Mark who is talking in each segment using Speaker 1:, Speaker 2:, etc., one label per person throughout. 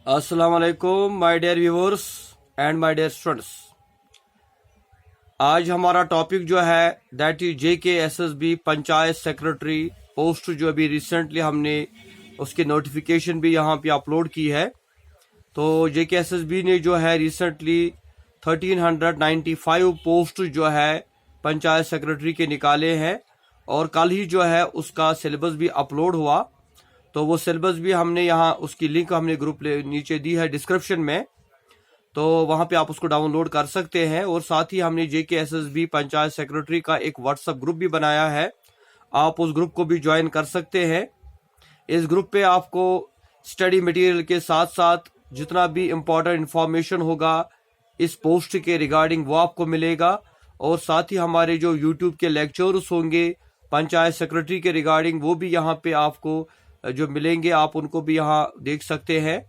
Speaker 1: अस्सलाम वालेकुम my dear viewers and my dear students. आज हमारा टॉपिक जो है that is JKSSB panchayat secretary post, जो अभी रिसेंटली हमने उसकी नोटिफिकेशन भी यहाँ पे अपलोड की है। तो JKSSB ने जो है रिसेंटली 1395 पोस्ट जो है पंचायत सेक्रेटरी के निकाले हैं और कल ही जो है उसका सिलेबस भी अपलोड हुआ। तो वो सिलेबस भी हमने यहाँ उसकी लिंक हमने ग्रुप नीचे दी है डिस्क्रिप्शन में, तो वहाँ पे आप उसको डाउनलोड कर सकते हैं। और साथ ही हमने JKSSB पंचायत सेक्रेटरी का एक व्हाट्सएप ग्रुप भी बनाया है, आप उस ग्रुप को भी ज्वाइन कर सकते हैं। इस ग्रुप पे आपको स्टडी मटेरियल के साथ साथ जितना भी इम्पोर्टेंट इंफॉर्मेशन होगा इस पोस्ट के रिगार्डिंग वो आपको मिलेगा। और साथ ही हमारे जो यूट्यूब के लेक्चर्स होंगे पंचायत सेक्रेटरी के रिगार्डिंग वो भी यहाँ पे आपको जो मिलेंगे, आप उनको भी यहाँ देख सकते हैं।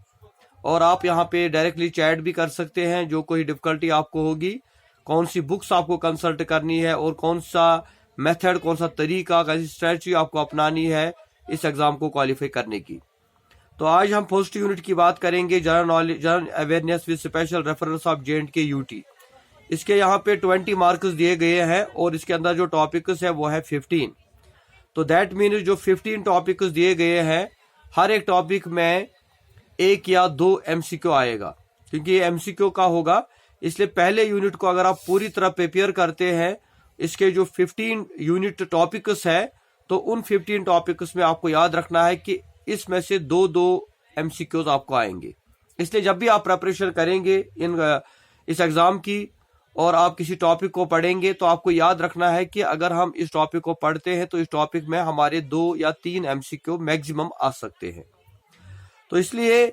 Speaker 1: और आप यहाँ पे डायरेक्टली चैट भी कर सकते हैं, जो कोई डिफिकल्टी आपको होगी, कौन सी बुक्स आपको कंसल्ट करनी है और कौन सा मेथड, कौन सा तरीका, कैसी स्ट्रेटजी आपको अपनानी है इस एग्जाम को क्वालिफाई करने की। तो आज हम फर्स्ट यूनिट की बात करेंगे, general knowledge, general awareness with special reference of J&K UT। इसके यहाँ पे 20 मार्क्स दिए गए हैं और इसके अंदर जो टॉपिक्स है वो है 15। तो दैट मीन जो 15 टॉपिक्स दिए गए हैं, हर एक टॉपिक में 1 या 2 MCQ आएगा, क्योंकि ये MCQ का होगा। इसलिए पहले यूनिट को अगर आप पूरी तरह प्रिपेयर करते हैं, इसके जो 15 यूनिट टॉपिक्स है, तो उन 15 टॉपिक्स में आपको याद रखना है कि इसमें से 2-2 MCQs आपको आएंगे। इसलिए जब भी आप प्रिपरेशन करेंगे इस एग्जाम की और आप किसी टॉपिक को पढ़ेंगे, तो आपको याद रखना है कि अगर हम इस टॉपिक को पढ़ते हैं तो इस टॉपिक में हमारे 2 या 3 MCQ मैक्सिमम आ सकते हैं। तो इसलिए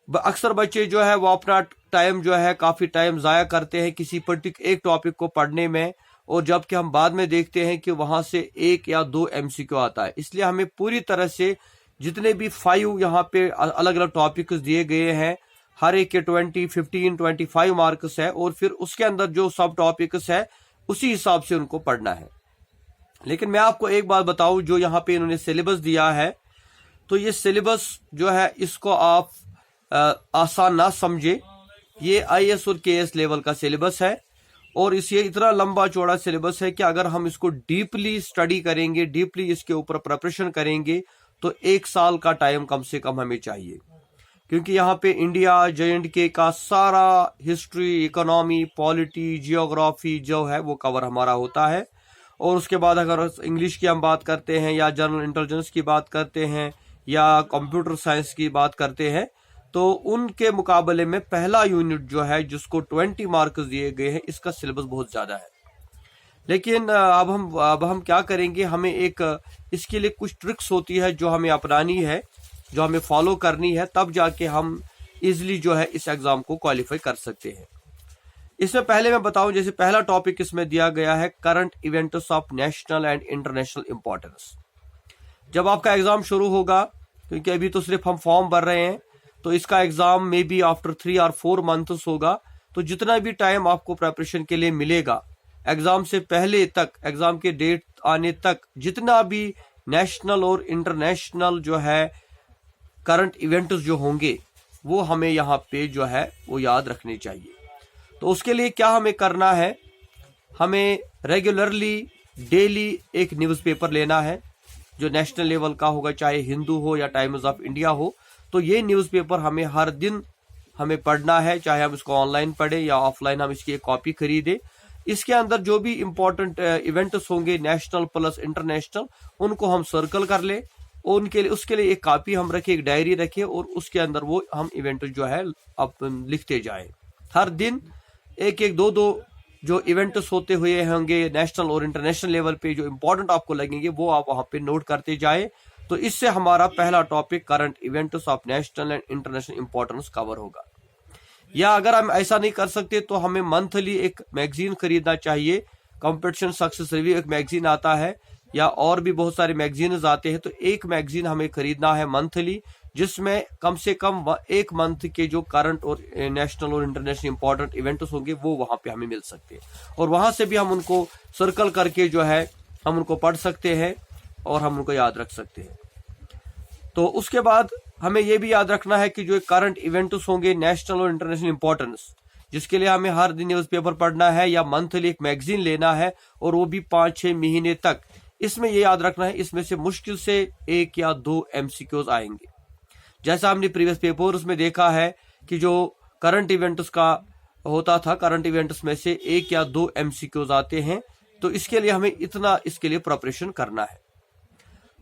Speaker 1: अक्सर बच्चे जो है वो अपना टाइम जो है काफी टाइम जाया करते हैं किसी एक टॉपिक को पढ़ने में, और जबकि हम बाद में देखते हैं कि वहां से 1 या 2 MCQ आता है। इसलिए हमें पूरी तरह से जितने भी 5 यहाँ पे अलग अलग टॉपिक्स दिए गए हैं, हर एक के 20, 15, 25 मार्क्स है, और फिर उसके अंदर जो सब टॉपिक्स है उसी हिसाब से उनको पढ़ना है। लेकिन मैं आपको एक बात बताऊं, जो यहाँ पे इन्होंने सिलेबस दिया है, तो ये सिलेबस जो है इसको आप आसान ना समझे। ये IAS और KS लेवल का सिलेबस है और ये इतना लंबा चौड़ा सिलेबस है कि अगर हम इसको डीपली स्टडी करेंगे, डीपली इसके ऊपर प्रिपरेशन करेंगे, तो 1 साल का टाइम कम से कम हमें चाहिए। क्योंकि यहाँ पे इंडिया, J&K का सारा हिस्ट्री, इकोनॉमी, पॉलिटी, जियोग्राफी जो है वो कवर हमारा होता है। और उसके बाद अगर इंग्लिश की हम बात करते हैं या जनरल इंटेलिजेंस की बात करते हैं या कंप्यूटर साइंस की बात करते हैं, तो उनके मुकाबले में पहला यूनिट जो है जिसको 20 मार्क्स दिए गए हैं, इसका सिलेबस बहुत ज्यादा है। लेकिन अब हम क्या करेंगे, हमें इसके लिए कुछ ट्रिक्स होती है जो हमें अपनानी है, जो हमें फॉलो करनी है, तब जाके हम इजिली जो है इस एग्जाम को क्वालिफाई कर सकते हैं। इसमें पहले मैं बताऊं, जैसे पहला टॉपिक इसमें दिया गया है current events of national and international importance. जब आपका एग्जाम शुरू होगा, क्योंकि अभी तो सिर्फ हम फॉर्म भर रहे हैं, तो इसका एग्जाम मे बी आफ्टर 3 और 4 मंथ्स होगा। तो जितना भी टाइम आपको प्रिपरेशन के लिए मिलेगा, एग्जाम से पहले तक, एग्जाम के डेट आने तक, जितना भी नेशनल और इंटरनेशनल जो है करंट इवेंट्स जो होंगे वो हमें यहाँ पे जो है वो याद रखने चाहिए। तो उसके लिए क्या हमें करना है, हमें रेगुलरली डेली एक न्यूज़पेपर लेना है जो नेशनल लेवल का होगा, चाहे हिंदू हो या टाइम्स ऑफ इंडिया हो। तो ये न्यूज़पेपर हमें हर दिन हमें पढ़ना है, चाहे हम इसको ऑनलाइन पढ़े या ऑफलाइन हम इसकी एक कॉपी खरीदे। इसके अंदर जो भी इंपॉर्टेंट इवेंट्स होंगे नेशनल प्लस इंटरनेशनल, उनको हम सर्कल कर ले, उनके लिए उसके लिए एक कॉपी हम रखें, एक डायरी रखें, और उसके अंदर वो हम इवेंट जो है अब लिखते जाएं। हर दिन 1-1, 2-2 जो इवेंट्स होते हुए होंगे नेशनल और इंटरनेशनल लेवल पे, जो इंपॉर्टेंट आपको लगेंगे वो आप वहां पे नोट करते जाएं। तो इससे हमारा पहला topic current events of national and international importance cover होगा। या अगर हम ऐसा नहीं कर सकते तो हमें मंथली एक मैगजीन खरीदना चाहिए। कंपटीशन सक्सेस रिव्यू एक मैगजीन आता है, या और भी बहुत सारे मैगजीन्स आते हैं। तो एक मैगजीन हमें खरीदना है मंथली, जिसमें कम से कम 1 मंथ के जो करंट और नेशनल और इंटरनेशनल इंपॉर्टेंट इवेंट्स होंगे वो वहां पे हमें मिल सकते हैं, और वहां से भी हम उनको सर्कल करके जो है हम उनको पढ़ सकते हैं और हम उनको याद रख सकते हैं। तो उसके बाद हमें ये भी याद रखना है कि जो करंट इवेंट्स होंगे नेशनल और इंटरनेशनल इंपॉर्टेंस, जिसके लिए हमें हर दिन न्यूज़पेपर पढ़ना है या मंथली एक मैगजीन लेना है, और वो भी 5-6 महीने तक। इसमें ये याद रखना है, इसमें से मुश्किल से 1 या 2 MCQs आएंगे। जैसा हमने प्रीवियस पेपर्स में देखा है कि जो करंट इवेंट्स का होता था, करंट इवेंट्स में से 1 या 2 MCQs आते हैं। तो इसके लिए हमें इतना इसके लिए प्रिपरेशन करना है।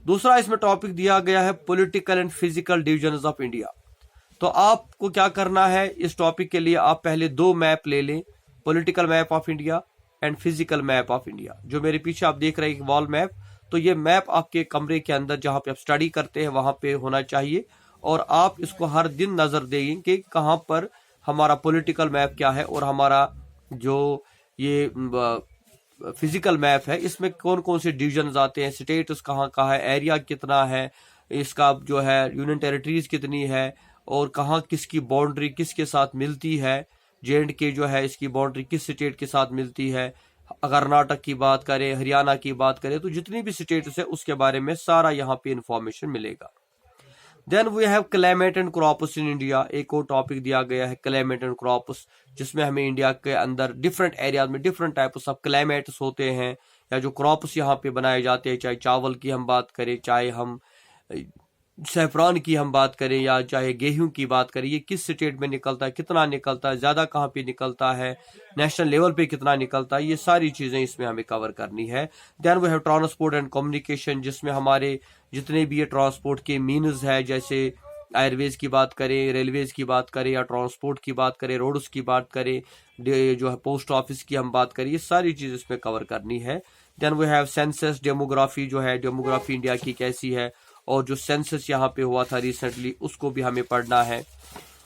Speaker 1: दूसरा इसमें टॉपिक दिया गया है political and physical divisions of India. तो आपको क्या करना है, इस टॉपिक के लिए आप पहले 2 मैप ले लें, political map of India and physical map of India. जो मेरे पीछे आप देख रहे हैं वॉल मैप, तो ये मैप आपके कमरे के अंदर जहां पे आप स्टडी करते हैं वहां पे होना चाहिए, और आप इसको हर दिन नजर देंगे कि कहां पर हमारा पॉलिटिकल मैप क्या है और हमारा जो ये फिजिकल मैप है इसमें कौन कौन से डिविजन आते हैं, स्टेट्स कहाँ कहाँ है, एरिया कितना है, इसका जो है यूनियन टेरिटरीज कितनी है, और कहाँ किसकी बाउंड्री किसके साथ मिलती है। J&K जो है इसकी बाउंड्री किस स्टेट के साथ मिलती है। कर्नाटक की बात करें, हरियाणा की बात करें, तो जितनी भी स्टेट्स है उसके बारे में सारा यहाँ पे इंफॉर्मेशन मिलेगा। Then we have climate and crops in India. एक और टॉपिक दिया गया है क्लाइमेट एंड क्रॉप्स, जिसमें हमें इंडिया के अंदर डिफरेंट एरियाज में डिफरेंट टाइप्स ऑफ क्लाइमेट्स होते हैं, या जो क्रॉप्स यहाँ पे बनाए जाते हैं, चाहे चावल की हम बात करें, चाहे हम सैफरान की हम बात करें, या चाहे गेहूं की बात करें, ये किस स्टेट में निकलता है, कितना निकलता है, ज्यादा कहाँ पे निकलता है, नेशनल लेवल पे कितना निकलता है, ये सारी चीजें इसमें हमें कवर करनी है। Then we have transport and communication, जिसमें हमारे जितने भी ये ट्रांसपोर्ट के मीन्स है, जैसे एयरवेज की बात करें, रेलवेज की बात करें, या ट्रांसपोर्ट की बात करें, रोड्स की बात करें, जो है पोस्ट ऑफिस की हम बात करें, ये सारी चीज इसमें कवर करनी है। Then we have census, demography, जो है डेमोग्राफी इंडिया की कैसी है, और जो सेंसस यहाँ पे हुआ था रिसेंटली उसको भी हमें पढ़ना है।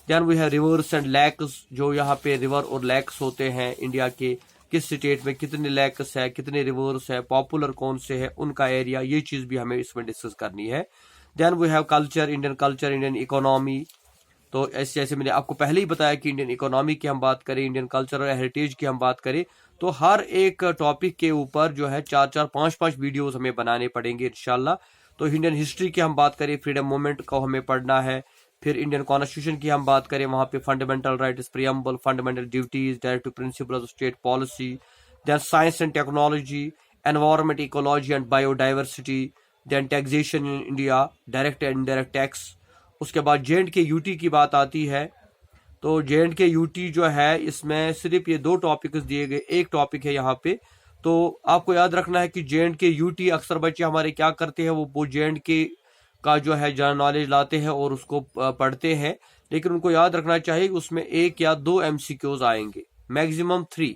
Speaker 1: Then we have rivers and lakes, जो यहाँ पे रिवर और लैक्स होते हैं इंडिया के, किस स्टेट में कितने लैक्स है, कितने रिवर्स है, पॉपुलर कौन से है, उनका एरिया, ये चीज भी हमें इसमें डिस्कस करनी है। Then we have culture, Indian economy. तो ऐसे ऐसे मैंने आपको पहले ही बताया कि इंडियन इकोनॉमी की हम बात करें, इंडियन कल्चर और हेरिटेज की हम बात करें, तो हर एक टॉपिक के ऊपर जो है 4-4, 5-5 वीडियोस हमें बनाने पड़ेंगे इंशाल्लाह। तो इंडियन हिस्ट्री की हम बात करें, फ्रीडम मूवमेंट को हमें पढ़ना है। फिर इंडियन कॉन्स्टिट्यूशन की हम बात करें, वहां पे fundamental rights, preamble, fundamental duties, directive principle of state policy. Then science and technology, environment, ecology and biodiversity. Then taxation in India, direct and indirect tax. उसके बाद J&K UT की बात आती है, तो J&K UT जो है इसमें सिर्फ ये 2 टॉपिक्स दिए गए, एक टॉपिक है यहाँ पे। तो आपको याद रखना है कि J&K UT अक्सर बच्चे हमारे क्या करते हैं, वो J&K का जो है जनरल नॉलेज लाते हैं और उसको पढ़ते हैं, लेकिन उनको याद रखना चाहिए कि उसमें 1 या 2 MCQs आएंगे, मैक्सिमम 3,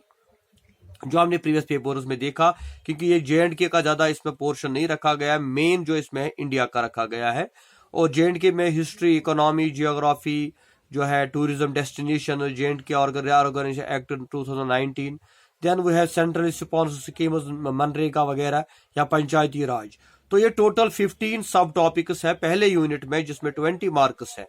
Speaker 1: जो हमने प्रीवियस पेपर्स में देखा। क्योंकि ये J&K का ज्यादा इसमें पोर्शन नहीं रखा गया है, मेन जो इसमें इंडिया का रखा गया है। और J&K में हिस्ट्री, इकोनॉमी, जियोग्राफी, जो है टूरिज्म डेस्टिनेशन, और J&K ऑर्गेनाइजेशन एक्ट 2019। देन वो है सेंट्रल रिस्पॉन्स स्कीम, मनरेगा वगैरह, या पंचायती राज। तो ये टोटल 15 सब टॉपिक्स है पहले यूनिट में, जिसमें 20 मार्क्स है।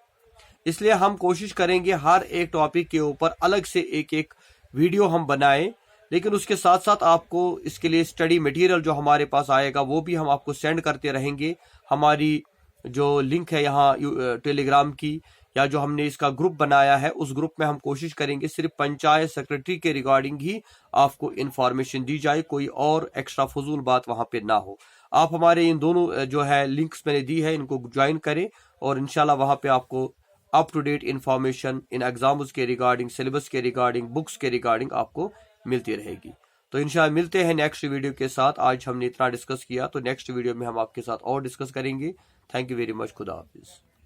Speaker 1: इसलिए हम कोशिश करेंगे हर एक टॉपिक के ऊपर अलग से एक एक वीडियो हम बनाएं, लेकिन उसके साथ साथ आपको इसके लिए स्टडी मटेरियल जो हमारे पास आएगा वो भी हम आपको सेंड करते रहेंगे। हमारी जो लिंक है यहाँ टेलीग्राम की, या जो हमने इसका ग्रुप बनाया है, उस ग्रुप में हम कोशिश करेंगे सिर्फ पंचायत सेक्रेटरी के रिगार्डिंग ही आपको इन्फॉर्मेशन दी जाए, कोई और एक्स्ट्रा फजूल बात वहां पे ना हो। आप हमारे इन दोनों जो है लिंक्स मैंने दी है, इनको ज्वाइन करें, और इंशाल्लाह वहां पे आपको up to date information in exams के रिगार्डिंग, सिलेबस के रिगार्डिंग, बुक्स के रिगार्डिंग आपको मिलती रहेगी। तो इंशाल्लाह मिलते हैं नेक्स्ट वीडियो के साथ। आज हमने इतना डिस्कस किया, तो नेक्स्ट वीडियो में हम आपके साथ और डिस्कस करेंगे। Thank you very much. खुदा हाफिज।